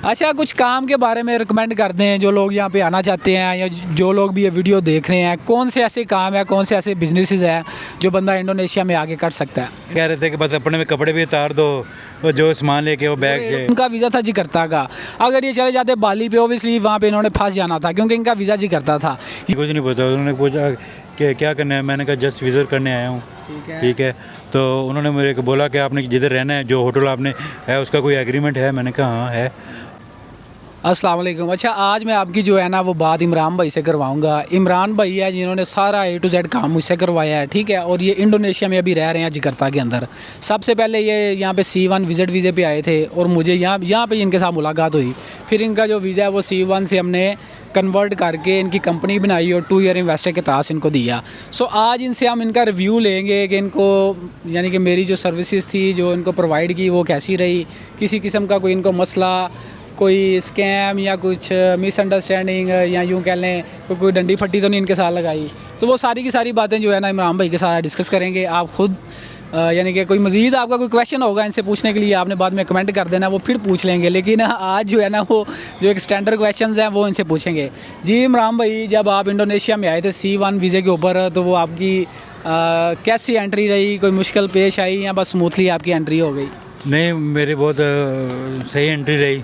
अच्छा, कुछ काम के बारे में रिकमेंड कर दें जो लोग यहाँ पे आना चाहते हैं या जो लोग भी ये वीडियो देख रहे हैं। कौन से ऐसे काम है, कौन से ऐसे बिजनेसेस हैं जो बंदा इंडोनेशिया में आके कर सकता है? कह रहे थे कि बस अपने में कपड़े भी उतार दो, वो जो सामान लेके वो बैग के। उनका वीज़ा था जिकर्ता का। अगर ये चले जाते बाली पे, ओबियसली वहाँ पे इन्होंने फंस जाना था क्योंकि इनका वीज़ा जिकर्ता था। कुछ नहीं पता, उन्होंने पूछा कि क्या करना है, मैंने कहा जस्ट विज़िट करने आया हूँ। ठीक है, तो उन्होंने मेरे को बोला कि आपने जिधर रहना है, जो होटल आपने है उसका कोई एग्रीमेंट है? मैंने कहा हाँ है। अस्सलाम वालेकुम। अच्छा, आज मैं आपकी जो है ना वो बात इमरान भाई से करवाऊंगा। इमरान भाई है जिन्होंने सारा A to Z काम मुझसे करवाया है, ठीक है। और ये इंडोनेशिया में अभी रह रहे हैं जकार्ता के अंदर। सबसे पहले ये यहाँ पे C1 विज़िट वीज़े पे आए थे और मुझे यहाँ पे इनके साथ मुलाकात हुई। फिर इनका जो वीज़ा है वो C1 से हमने कन्वर्ट करके इनकी कंपनी बनाई और 2 ईयर इन्वेस्टर के तास इनको दिया। सो आज इनसे हम इनका रिव्यू लेंगे कि इनको यानी कि मेरी जो सर्विसेज थी जो इनको प्रोवाइड की वो कैसी रही, किसी किस्म का कोई इनको मसला, कोई स्कैम या कुछ मिसअंडरस्टैंडिंग या यूँ कह लें कोई डंडी फट्टी तो नहीं इनके साथ लगाई। तो वो सारी की सारी बातें जो है ना इमरान भाई के साथ डिस्कस करेंगे। आप खुद यानी कि कोई मज़ीद आपका कोई क्वेश्चन होगा इनसे पूछने के लिए, आपने बाद में कमेंट कर देना, वो फिर पूछ लेंगे। लेकिन आज जो है ना वो जो एक स्टैंडर्ड क्वेश्चंस हैं वो इनसे पूछेंगे। जी इमरान भाई, जब आप इंडोनेशिया में आए थे C1 वीज़े के ऊपर, तो वो आपकी कैसी एंट्री रही? कोई मुश्किल पेश आई या बस स्मूथली आपकी एंट्री हो गई? नहीं, मेरी बहुत सही एंट्री रही,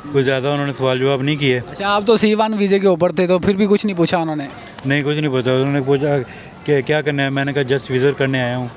कुछ ज़्यादा उन्होंने सवाल जवाब नहीं किए। अच्छा, आप तो C1 वीज़े के ऊपर थे तो फिर भी कुछ नहीं पूछा उन्होंने? नहीं, कुछ नहीं पता, उन्होंने पूछा कि क्या करना है, मैंने कहा जस्ट विज़िट करने आया हूँ।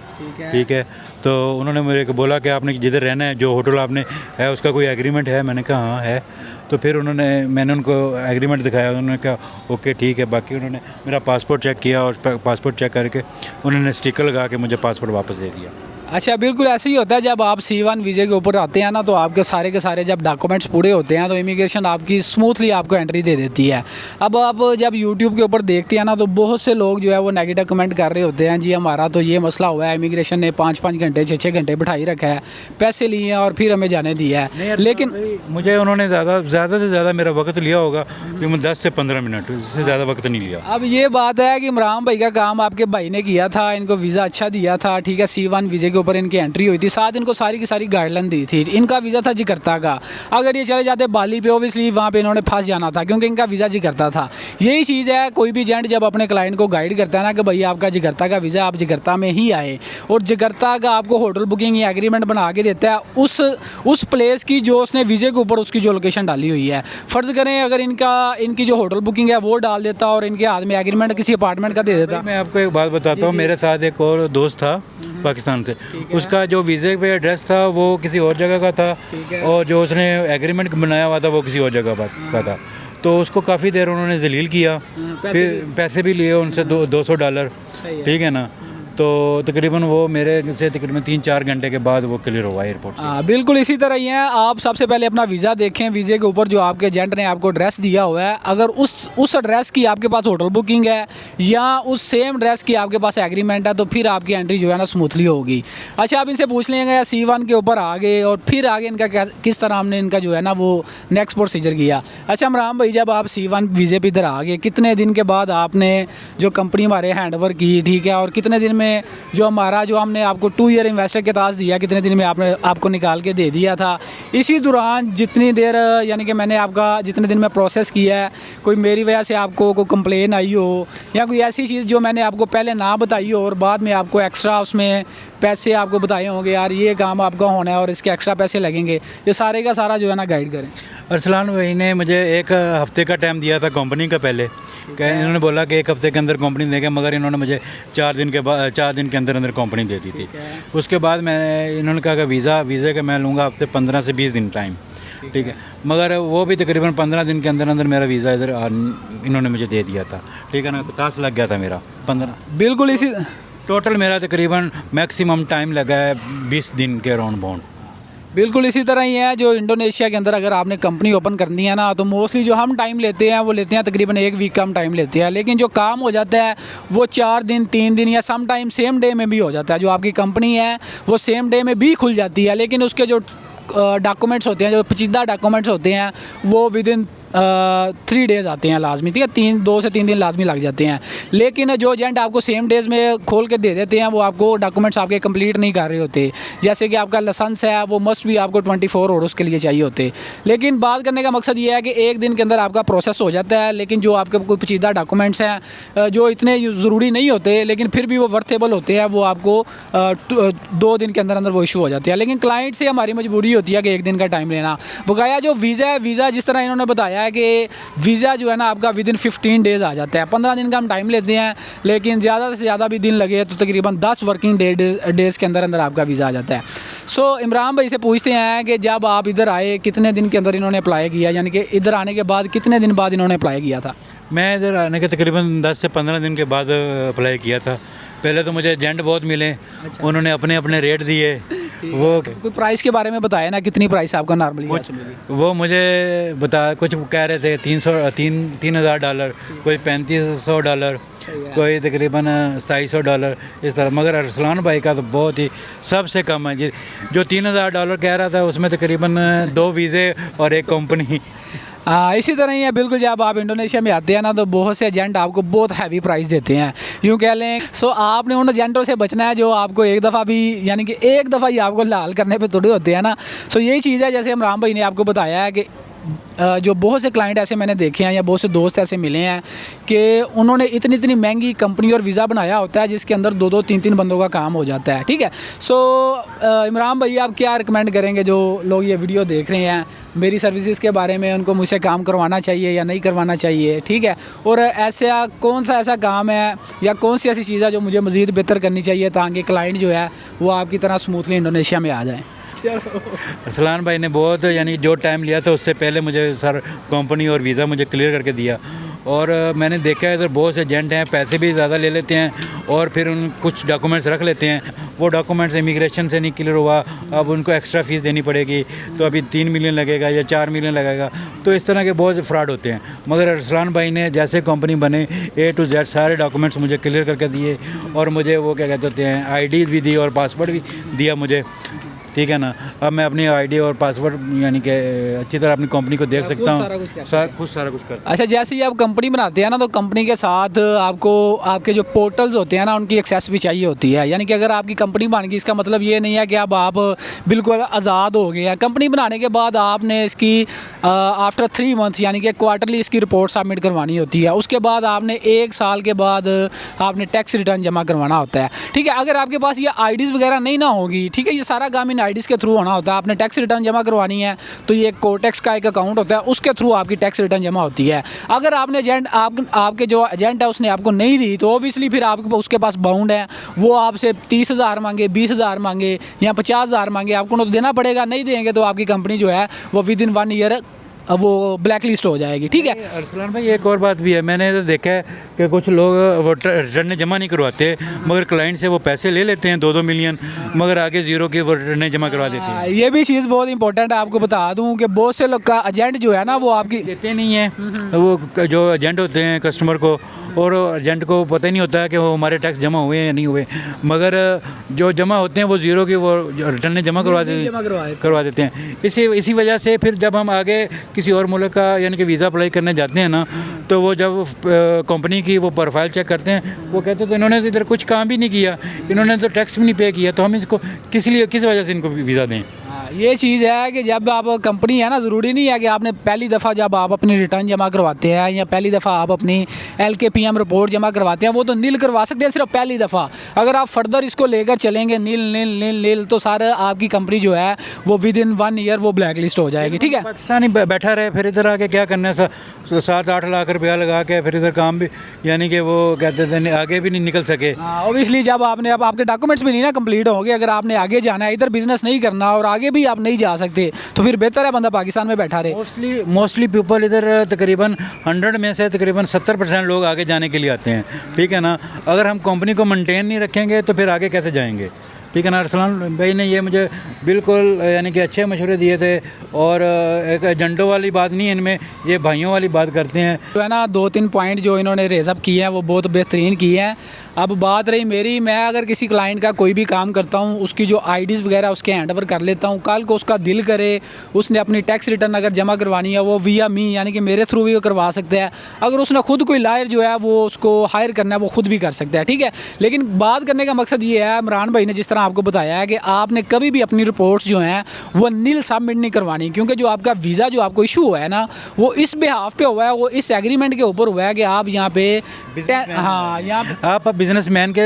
ठीक है, तो उन्होंने मेरे को बोला कि आपने जिधर रहना है, जो होटल आपने है उसका कोई एग्रीमेंट है? मैंने कहा हाँ है। तो फिर मैंने उनको एग्रीमेंट दिखाया, उन्होंने कहा ओके ठीक है। बाकी उन्होंने मेरा पासपोर्ट चेक किया और पासपोर्ट चेक करके उन्होंने स्टिकर लगा के मुझे पासपोर्ट वापस दे दिया। अच्छा, बिल्कुल ऐसे ही होता है। जब आप C1 वीज़े के ऊपर आते हैं ना तो आपके सारे के सारे जब डॉक्यूमेंट्स पूरे होते हैं तो इमिग्रेशन आपकी स्मूथली आपको एंट्री दे देती है। अब आप जब YouTube के ऊपर देखते हैं ना तो बहुत से लोग जो है वो नेगेटिव कमेंट कर रहे होते हैं, जी हमारा तो ये मसला हुआ है, इमिग्रेशन ने 5-5 घंटे 6-6 घंटे बिठाई रखा है, पैसे लिए हैं और फिर हमें जाने दिया है। लेकिन मुझे उन्होंने ज़्यादा से ज़्यादा मेरा वक्त लिया होगा तो 10 से 15 मिनट, इससे ज़्यादा वक्त नहीं लिया। अब ये बात है कि इमरान भाई का काम आपके भाई ने किया था, इनको वीज़ा अच्छा दिया था, ठीक है। C1 वीज़े के ऊपर इनकी एंट्री हुई थी, साथ इनको सारी की सारी गाइडलाइन दी थी। इनका वीज़ा था जकार्ता का। अगर ये चले जाते बाली पे, ओबियसली वहाँ पे इन्होंने फंस जाना था क्योंकि इनका वीज़ा जकार्ता था। यही चीज़ है, कोई भी एजेंट जब अपने क्लाइंट को गाइड करता है ना कि भैया आपका जकार्ता का वीज़ा, आप जकार्ता में ही आए, और जकार्ता का आपको होटल बुकिंग या एग्रीमेंट बना के देता है उस प्लेस की जो उसने वीज़े के ऊपर उसकी जो लोकेशन डाली हुई है। फ़र्ज़ करें अगर इनकी जो होटल बुकिंग है वो डाल देता और इनके हाथ में एग्रीमेंट किसी अपार्टमेंट का दे देता। मैं आपको एक बात बताता हूँ, मेरे साथ एक और दोस्त था पाकिस्तान से, उसका जो वीज़े पे एड्रेस था वो किसी और जगह का था और जो उसने एग्रीमेंट बनाया हुआ था वो किसी और जगह का था। तो उसको काफ़ी देर उन्होंने जलील किया, फिर पैसे भी लिए उनसे $200, ठीक है ना। तो तकरीबन वो मेरे से तकरीबन 3-4 घंटे के बाद वो क्लियर हुआ एयरपोर्ट से। हाँ, बिल्कुल इसी तरह ही है। आप सबसे पहले अपना वीज़ा देखें, वीज़े के ऊपर जो आपके एजेंट ने आपको एड्रेस दिया हुआ है, अगर उस एड्रेस की आपके पास होटल बुकिंग है या उस सेम एड्रेस की आपके पास एग्रीमेंट है तो फिर आपकी एंट्री जो है ना स्मूथली होगी। अच्छा, आप इनसे पूछ लेंगे या C1 के ऊपर आ गए और फिर आगे इनका किस तरह हमने इनका जो है ना वो नेक्स्ट प्रोसीजर किया। अच्छा इमरान भाई, जब आप C1 वीज़े पर इधर आ गए, कितने दिन के बाद आपने जो कंपनी हमारे हैंड ओवर की, ठीक है, और कितने दिन में जो हमने आपको 2 ईयर इन्वेस्टर के पास दिया, कितने दिन में आपको निकाल के दे दिया था? इसी दौरान जितनी देर यानी कि मैंने आपका जितने दिन में प्रोसेस किया है, कोई मेरी वजह से आपको कोई कंप्लेन आई हो या कोई ऐसी चीज़ जो मैंने आपको पहले ना बताई हो और बाद में आपको एक्स्ट्रा उसमें पैसे आपको बताए होंगे, यार ये काम आपका होना है और इसके एक्स्ट्रा पैसे लगेंगे, ये सारे का सारा जो है ना गाइड करें। अरसलान भाई ने मुझे 1 हफ़्ते का टाइम दिया था कंपनी का पहले, इन्होंने बोला कि 1 हफ़्ते के अंदर कंपनी देंगे, मगर इन्होंने मुझे 4 दिन के अंदर कंपनी दे दी थी। उसके बाद इन्होंने कहा कि वीज़े का मैं लूँगा आपसे 15 से 20 दिन टाइम, ठीक है। मगर वो भी तकरीबन 15 दिन के अंदर मेरा वीज़ा इधर इन्होंने मुझे दे दिया था, ठीक है ना। तास लग गया था मेरा 15, बिल्कुल इसी टोटल मेरा तकरीबन मैक्सिमम टाइम लगा है 20 दिन के राउंड बाउंड। बिल्कुल इसी तरह ही है। जो इंडोनेशिया के अंदर अगर आपने कंपनी ओपन करनी है ना तो मोस्टली जो हम टाइम लेते हैं वो लेते हैं तकरीबन 1 वीक का हम टाइम लेते हैं, लेकिन जो काम हो जाता है वो 4 दिन 3 दिन या सम टाइम सेम डे में भी हो जाता है। जो आपकी कंपनी है वो सेम डे में भी खुल जाती है, लेकिन उसके जो डॉक्यूमेंट्स होते हैं, जो पेचीदा डॉक्यूमेंट्स होते हैं, वो विदिन 3 डेज़ आते हैं लाजमी, ठीक है, 2 से 3 दिन लाजमी लग जाते हैं। लेकिन जो एजेंट आपको सेम डेज़ में खोल के दे देते हैं वो आपको डॉक्यूमेंट्स आपके कंप्लीट नहीं कर रहे होते। जैसे कि आपका लाइसेंस है वो मस्ट भी आपको 24 आवर्स के लिए चाहिए होते। लेकिन बात करने का मकसद ये है कि एक दिन के अंदर आपका प्रोसेस हो जाता है, लेकिन जो आपके कोई पेचीदा डॉक्यूमेंट्स हैं जो इतने ज़रूरी नहीं होते लेकिन फिर भी वो वर्थेबल होते हैं, वो आपको 2 दिन के अंदर अंदर वो इशू हो जाते हैं। लेकिन क्लाइंट से हमारी मजबूरी होती है कि एक दिन का टाइम लेना। बकाया जो वीज़ा है, वीज़ा जिस तरह इन्होंने बताया है कि वीज़ा जो है ना आपका विदिन 15 डेज़ आ जाता है। 15 दिन का हम टाइम लेते हैं, लेकिन ज़्यादा से ज़्यादा भी दिन लगे तो तकरीबन 10 वर्किंग डेज़ के अंदर अंदर आपका वीज़ा आ जाता है। सो इमरान भाई से पूछते हैं कि जब आप इधर आए कितने दिन के अंदर इन्होंने अप्लाई किया, यानी कि इधर आने के बाद कितने दिन बाद इन्होंने अप्लाई किया था? मैं इधर आने के तकरीबन 10 से 15 दिन के बाद अप्लाई किया था। पहले तो मुझे एजेंट बहुत मिले, अच्छा। उन्होंने अपने अपने रेट दिए। वो कोई प्राइस के बारे में बताया ना, कितनी प्राइस आपका नॉर्मली हासिल होगी? वो मुझे कुछ कह रहे थे $3,000, कोई $3,500, कोई तकरीबन $2,700 इस तरह। मगर अरसलान भाई का तो बहुत ही सबसे कम है जी। जो $3,000 कह रहा था उसमें तकरीबन 2 वीज़े और 1 कंपनी। इसी तरह ही है बिल्कुल। जब आप इंडोनेशिया में आते हैं ना तो बहुत से एजेंट आपको बहुत हैवी प्राइस देते हैं, यूँ कह लें। सो आपने उन एजेंटों से बचना है जो आपको एक दफ़ा भी, यानी कि एक दफ़ा ही आपको लाल करने पे थोड़े होते हैं ना। सो यही चीज़ है, जैसे इमरान भाई ने आपको बताया है कि जो बहुत से क्लाइंट ऐसे मैंने देखे हैं या बहुत से दोस्त ऐसे मिले हैं कि उन्होंने इतनी इतनी महंगी कंपनी और वीज़ा बनाया होता है जिसके अंदर 2-2 3-3 बंदों का काम हो जाता है, ठीक है। सो इमरान भाई आप क्या रिकमेंड करेंगे जो लोग ये वीडियो देख रहे हैं मेरी सर्विसेज के बारे में, उनको मुझसे काम करवाना चाहिए या नहीं करवाना चाहिए, ठीक है? और ऐसा कौन सा ऐसा काम है या कौन सी ऐसी चीज़ है जो मुझे मज़ीद बेहतर करनी चाहिए ताकि क्लाइंट जो है वो आपकी तरह स्मूथली इंडोनेशिया में आ जाए? अरसलान भाई ने बहुत, यानी जो टाइम लिया था उससे पहले मुझे सर कंपनी और वीज़ा मुझे क्लियर करके दिया। और मैंने देखा है इधर बहुत से एजेंट हैं, पैसे भी ज़्यादा ले लेते हैं और फिर उन कुछ डॉक्यूमेंट्स रख लेते हैं। वो डॉक्यूमेंट्स इमिग्रेशन से नहीं क्लियर हुआ, अब उनको एक्स्ट्रा फ़ीस देनी पड़ेगी, तो अभी 3 मिलियन लगेगा या 4 मिलियन लगेगा। तो इस तरह के बहुत फ्रॉड होते हैं। मगर अरसलान भाई ने जैसे कंपनी बने A to Z सारे डॉक्यूमेंट्स मुझे क्लियर करके दिए और मुझे वो क्या कहते हैं ID भी दी और पासवर्ड भी दिया मुझे, ठीक है ना। अब मैं अपनी ID और पासवर्ड यानी कि अच्छी तरह अपनी कंपनी को देख सकता हूँ, खुद सारा कुछ करता। अच्छा, जैसे ही आप कंपनी बनाते हैं ना तो कंपनी के साथ आपको आपके जो पोर्टल्स होते हैं ना उनकी एक्सेस भी चाहिए होती है। यानी कि अगर आपकी कंपनी बन गई इसका मतलब ये नहीं है कि अब आप बिल्कुल आज़ाद हो गए हैं। कंपनी बनाने के बाद आपने इसकी आफ्टर 3 मंथ्स यानी कि क्वार्टरली इसकी रिपोर्ट सबमिट करवानी होती है। उसके बाद आपने 1 साल के बाद आपने टैक्स रिटर्न जमा करवाना होता है, ठीक है। अगर आपके पास ये IDs वगैरह नहीं ना होगी, ठीक है, ये सारा काम इन IDs के थ्रू होना होता है। आपने टैक्स रिटर्न जमा करवानी है तो ये कोटेक्स का एक अकाउंट होता है, उसके थ्रू आपकी टैक्स रिटर्न जमा होती है। अगर आपने एजेंट आपके जो एजेंट है उसने आपको नहीं दी तो ओबियसली फिर आपके उसके पास बाउंड है, वो आपसे 30,000 मांगे, 20,000 मांगे या 50,000 मांगे, आपको तो देना पड़ेगा। नहीं देंगे तो आपकी कंपनी जो है वो विदिन 1 ईयर वो ब्लैक लिस्ट हो जाएगी, ठीक है। अरसलान भाई एक और बात भी है, मैंने तो देखा है कि कुछ लोग वो रिटर्न जमा नहीं करवाते मगर क्लाइंट से वो पैसे ले लेते हैं 2-2 मिलियन, मगर आगे ज़ीरो की वो रिटर्न जमा करवा देते हैं। ये भी चीज़ बहुत इंपॉर्टेंट है, आपको बता दूं कि बहुत से लोग का एजेंट जो है ना वो आपकी देते नहीं है। वो जो एजेंट होते हैं कस्टमर को, और एजेंट को पता ही नहीं होता है कि वो हमारे टैक्स जमा हुए हैं या नहीं हुए, मगर जो जमा होते हैं वो ज़ीरो की वो रिटर्न जमा करवा देते हैं। इसी वजह से फिर जब हम आगे किसी और मुल्क का यानी कि वीज़ा अप्लाई करने जाते हैं ना तो वो जब कंपनी की वो प्रोफाइल चेक करते हैं वो कहते हैं तो इन्होंने तो इधर कुछ काम भी नहीं किया, इन्होंने तो टैक्स भी नहीं पे किया, तो हम इसको किस वजह से इनको वीज़ा दें। ये चीज़ है कि जब आप कंपनी है ना, ज़रूरी नहीं है कि आपने पहली दफ़ा जब आप अपनी रिटर्न जमा करवाते हैं या पहली दफ़ा आप अपनी LKPM रिपोर्ट जमा करवाते हैं वो तो नील करवा सकते हैं सिर्फ पहली दफ़ा। अगर आप फर्दर इसको लेकर चलेंगे नील तो सारा आपकी कंपनी जो है वो विदिन 1 ईयर वो ब्लैक लिस्ट हो जाएगी, ठीक है। पाकिस्तानी बैठा रहे फिर इधर आके क्या करना है, 7-8 लाख रुपया लगा के फिर इधर काम भी यानी कि वो कहते थे आगे भी नहीं निकल सके। ओबियसली जब आपने अब आपके डॉक्यूमेंट्स भी नहीं ना कंप्लीट होंगे, अगर आपने आगे जाना है, इधर बिजनेस नहीं करना और आगे भी आप नहीं जा सकते तो फिर बेहतर है बंदा पाकिस्तान में बैठा रहे। मोस्टली पीपल इधर तकरीबन 100 में से तकरीबन 70% लोग आगे जाने के लिए आते हैं, ठीक है ना। अगर हम कंपनी को मेंटेन नहीं रखेंगे तो फिर आगे कैसे जाएंगे। ठीक है ना। अरसलान भाई ने ये मुझे बिल्कुल यानी कि अच्छे मशवरे दिए थे, और एक एजेंडों वाली बात नहीं है इनमें, ये भाइयों वाली बात करते हैं। जो है ना 2-3 पॉइंट जो इन्होंने रेज़अप किए हैं वो बहुत बेहतरीन किए हैं। अब बात रही मेरी, मैं अगर किसी क्लाइंट का कोई भी काम करता हूँ, उसकी जो आईडीज़ वगैरह उसके हैंड ओवर कर लेता हूँ। कल को उसका दिल करे, उसने अपनी टैक्स रिटर्न अगर जमा करवानी है वो विया मी यानी कि मेरे थ्रू भी वो करवा सकते हैं। अगर उसने खुद कोई लायर जो है वो उसको हायर करना है वो खुद भी कर सकता है, ठीक है। लेकिन बात करने का मकसद ये है, इमरान भाई ने जिस तरह आपको बताया है कि आपने कभी भी अपनी रिपोर्ट्स जो हैं वो नील सबमिट नहीं करवानी, क्योंकि जो आपका वीज़ा जो आपको इशू हुआ है ना वो इस बिहाफ पे हुआ है, वो इस एग्रीमेंट के ऊपर हुआ है कि आप यहाँ पे हाँ यहाँ आप बिजनेसमैन के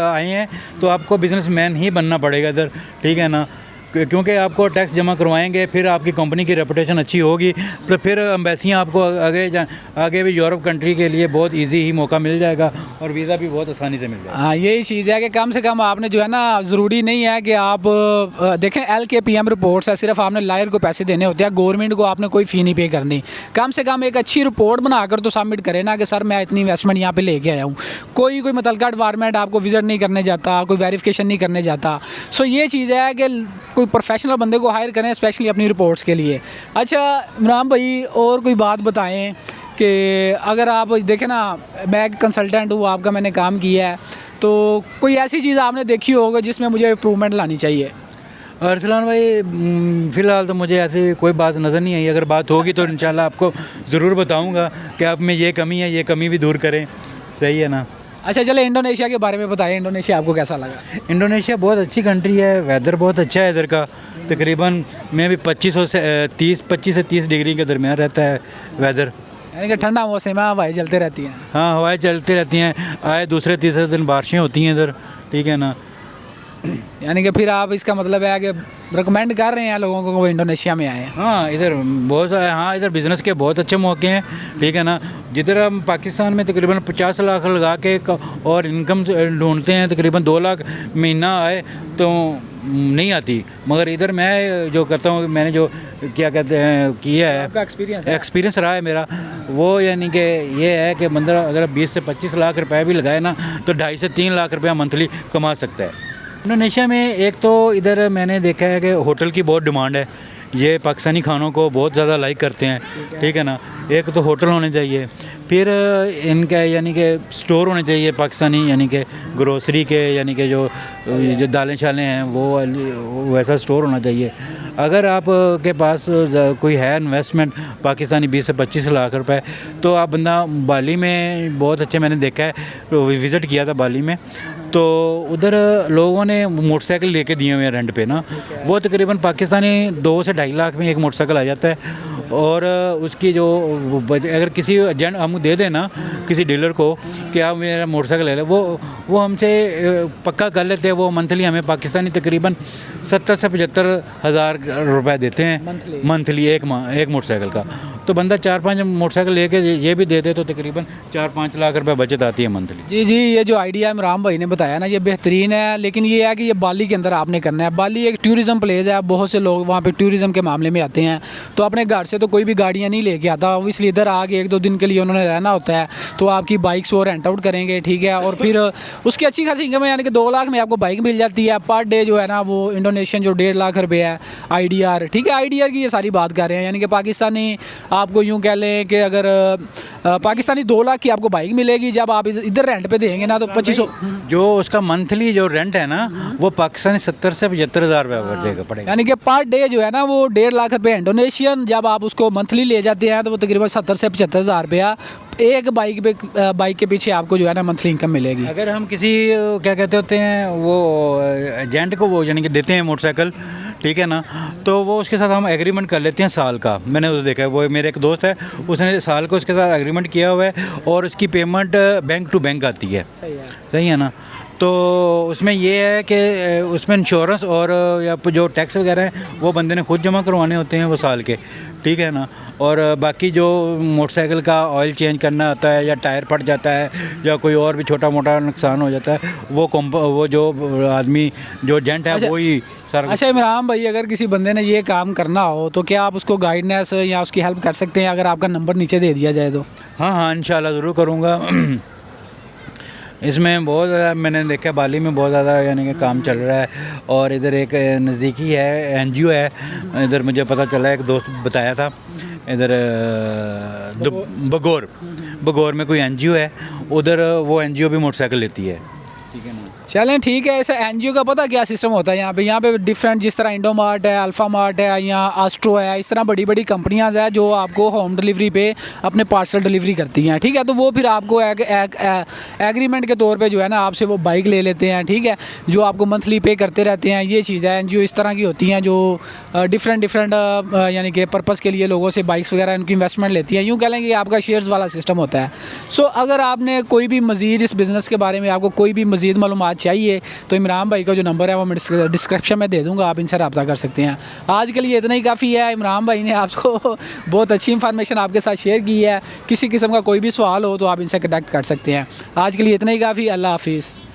आए हैं तो आपको बिजनेसमैन ही बनना पड़ेगा इधर, ठीक है ना। क्योंकि आपको टैक्स जमा करवाएंगे, फिर आपकी कंपनी की रेपुटेशन अच्छी होगी, तो फिर एम्बेसियाँ आपको आगे भी यूरोप कंट्री के लिए बहुत इजी ही मौका मिल जाएगा, और वीज़ा भी बहुत आसानी से मिल जाएगा। हाँ, यही चीज़ है कि कम से कम आपने जो है ना, ज़रूरी नहीं है कि आप देखें LKPM रिपोर्ट्स है, सिर्फ आपने लायर को पैसे देने होते हैं, गवर्नमेंट को आपने कोई फ़ी नहीं पे करनी। कम से कम एक अच्छी रिपोर्ट बनाकर तो सबमिट करें ना कि सर मैं इतनी इन्वेस्टमेंट यहाँ पे लेके आया हूँ। कोई मुतलका डिपार्टमेंट आपको विजिट नहीं करने जाता, कोई वेरिफिकेशन नहीं करने जाता। सो ये चीज़ है कि कोई प्रोफेशनल बंदे को हायर करें स्पेशली अपनी रिपोर्ट्स के लिए। अच्छा इमरान भाई, और कोई बात बताएं कि अगर आप देखें ना, मैं एक कंसल्टेंट हूँ, आपका मैंने काम किया है, तो कोई ऐसी चीज़ आपने देखी होगी जिसमें मुझे इम्प्रूवमेंट लानी चाहिए? अरसलान भाई, फ़िलहाल तो मुझे ऐसी कोई बात नज़र नहीं आई। अगर बात होगी तो इंशाल्लाह आपको ज़रूर बताऊंगा कि आप में ये कमी है, ये कमी भी दूर करें, सही है ना। अच्छा चले इंडोनेशिया के बारे में बताएं, इंडोनेशिया आपको कैसा लगा? इंडोनेशिया बहुत अच्छी कंट्री है, वेदर बहुत अच्छा है इधर का। तकरीबन में भी 25 से 30 डिग्री के दरमियान रहता है वेदर, यानी कि ठंडा मौसम है, हवाएं चलते रहती हैं। हाँ हवाएं चलती रहती हैं, आए दूसरे तीसरे दिन बारिशें होती हैं इधर, ठीक है ना। यानी कि फिर आप इसका मतलब है कि रिकमेंड कर रहे हैं लोगों को वो इंडोनेशिया में आए? हाँ इधर बहुत, हाँ इधर बिज़नेस के बहुत अच्छे मौके हैं, ठीक है ना। जिधर हम पाकिस्तान में तकरीबन 50 लाख लगा के और इनकम ढूंढते हैं, तकरीबन 2 लाख महीना आए तो नहीं आती, मगर इधर मैं जो करता हूँ, मैंने जो क्या कहते हैं किया है, आपका एक्सपीरियंस रहा है मेरा, वो यानी कि ये है कि बंदा अगर 20 से 25 लाख रुपए भी लगाए ना तो 2.5 से 3 लाख रुपया मंथली कमा सकता है। इंडोनेशिया में एक तो इधर मैंने देखा है कि होटल की बहुत डिमांड है, ये पाकिस्तानी खानों को बहुत ज़्यादा लाइक करते हैं, ठीक है ना। एक तो होटल होने चाहिए, फिर इनका यानी कि स्टोर होने चाहिए पाकिस्तानी, यानी कि ग्रोसरी के, यानी कि जो दालें शालें हैं वो वैसा स्टोर होना चाहिए। अगर आप के पास कोई है इन्वेस्टमेंट पाकिस्तानी 20 से 25 लाख रुपए, तो आप बंदा बाली में बहुत अच्छे, मैंने देखा है, विज़िट किया था बाली में, तो उधर लोगों ने मोटरसाइकिल लेके दिए हुए हैं रेंट पे ना, वो तकरीबन पाकिस्तानी 2 से 2.5 लाख में एक मोटरसाइकिल आ जाता है। और उसकी जो अगर किसी एजेंट हम दे दें ना, किसी डीलर को कि आप मेरा मोटरसाइकिल ले लें, वो हमसे पक्का कर लेते हैं। वो मंथली हमें पाकिस्तानी तकरीबन 70 से 75 हज़ार रुपये देते हैं मंथली एक मोटरसाइकिल का। तो बंदा 4-5 मोटरसाइकिल लेके ये भी देते तो तकरीबन 4-5 लाख रुपए बचत आती है मंथली। जी जी, ये जो आइडिया इमरान भाई ने बताया ना, ये बेहतरीन है, लेकिन ये है कि ये बाली के अंदर आपने करना है। बाली एक टूरिज़म प्लेस है, बहुत से लोग वहाँ पे टूरिज़म के मामले में आते हैं, तो अपने घर से तो कोई भी गाड़ियाँ नहीं लेके आता, इसलिए इधर आके 1-2 दिन के लिए उन्होंने रहना होता है, तो आपकी बाइक्स वो रेंट आउट करेंगे, ठीक है। और फिर उसकी अच्छी खासी इनकम है, यानी कि 2 लाख में आपको बाइक मिल जाती है। पर डे जो है ना वो इंडोनेशियन जो 1.5 लाख रुपये है IDR, ठीक है। IDR की ये सारी बात कर रहे हैं, यानी कि पाकिस्तानी आपको यूँ कह लें कि अगर पाकिस्तानी 2 लाख की आपको बाइक मिलेगी, जब आप इधर रेंट पे देंगे ना तो 2500 जो उसका मंथली जो रेंट है ना, वो पाकिस्तानी 70 से 75 हज़ार रुपये पड़ेगा। यानी कि पर डे जो है ना वो 1.5 लाख रुपये इंडोनेशियन, जब आप उसको मंथली ले जाते हैं तो वो तकरीबन 70 से 75 हज़ार रुपया एक बाइक के पीछे आपको जो है ना मंथली इनकम मिलेगी। अगर हम किसी क्या कहते होते हैं वो एजेंट को वो यानी कि देते हैं मोटरसाइकिल, ठीक है ना, तो वो उसके साथ हम एग्रीमेंट कर लेते हैं साल का। मैंने उस देखा है, वो मेरे एक दोस्त है, उसने साल को उसके साथ एग्रीमेंट किया हुआ है, और उसकी पेमेंट बैंक टू बैंक आती है। सही है ना। तो उसमें ये है कि उसमें इंश्योरेंस और या जो टैक्स वगैरह है वो बंदे ने खुद जमा करवाने होते हैं वो साल के, ठीक है ना। और बाकी जो मोटरसाइकिल का ऑयल चेंज करना होता है, या टायर फट जाता है, या कोई और भी छोटा मोटा नुकसान हो जाता है, वो जो आदमी जो एजेंट है वो ही सारा। अच्छा इमरान भाई, अगर किसी बंदे ने ये काम करना हो तो क्या आप उसको गाइडेंस या उसकी हेल्प कर सकते हैं, अगर आपका नंबर नीचे दे दिया जाए तो? हाँ इंशाल्लाह ज़रूर करूँगा। इसमें बहुत ज़्यादा मैंने देखा बाली में बहुत ज़्यादा यानी कि काम चल रहा है। और इधर एक नज़दीकी है एनजीओ है, इधर मुझे पता चला, एक दोस्त बताया था, इधर बगौर में कोई एनजीओ है, उधर वो एनजीओ भी मोटरसाइकिल लेती है। ठीक है ना। चलें ठीक है। ऐसा एनजीओ का पता क्या सिस्टम होता है यहाँ पे डिफरेंट, जिस तरह इंडो मार्ट है, अल्फ़ा मार्ट है, यहाँ आस्ट्रो है, इस तरह बड़ी बड़ी कंपनियां हैं जो आपको होम डिलीवरी पे अपने पार्सल डिलीवरी करती हैं। ठीक है, तो वो फिर आपको एग्रीमेंट के तौर पे जो है ना आपसे वो बाइक ले लेते हैं। ठीक है, जो आपको मंथली पे करते रहते हैं। ये चीज़ है, एनजीओ इस तरह की होती हैं जो डिफरेंट यानी कि पर्पज़ के लिए लोगों से बाइक्स वगैरह उनकी इन्वेस्टमेंट लेती हैं। यूँ कह लेंगे आपका शेयर्स वाला सिस्टम होता है। सो अगर आपने कोई भी मज़ीद इस बिज़नेस के बारे में आपको कोई भी मज़ीद मालूमात चाहिए तो इमरान भाई का जो नंबर है वो मैं डिस्क्रिप्शन में दे दूंगा, आप इनसे रब्ता कर सकते हैं। आज के लिए इतना ही काफ़ी है। इमरान भाई ने आपको बहुत अच्छी इंफॉर्मेशन आपके साथ शेयर की है। किसी किस्म का कोई भी सवाल हो तो आप इनसे कनेक्ट कर सकते हैं। आज के लिए इतना ही काफ़ी। अल्लाह हाफिज़।